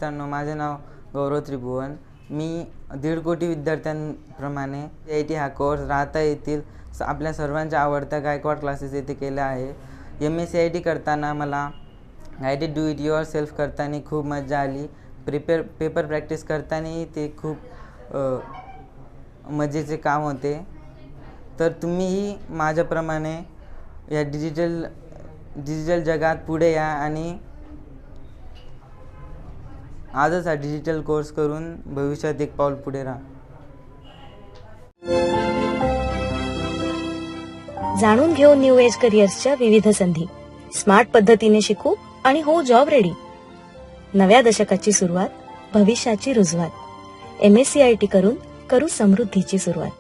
मित्रांनो, माझे नाव गौरव त्रिभुवन. मी 1.5 कोटी विद्यार्थ्यांप्रमाणे CIT हा कोर्स राहता येथील आपल्या सर्वांच्या आवडत्या गायकवाड क्लासेस येथे केला आहे. MA CIT करताना मला guided do it your self करताना खूप मजा आली. पेपर प्रॅक्टिस करताना ते खूप मजेचे काम होते. तर तुम्हीही माझ्याप्रमाणे या डिजिटल जगात पुढे या आणि आजच हा डिजिटल कोर्स करून भविष्यात एक पाऊल पुढे राहा. जाणून घेऊ न्यू एज करिअर्सच्या विविध संधी. स्मार्ट पद्धतीने शिकू आणि हो जॉब रेडी. नव्या दशकाची सुरुवात, भविष्याची रुजवात. MA CIT करून करू समृद्धीची सुरुवात.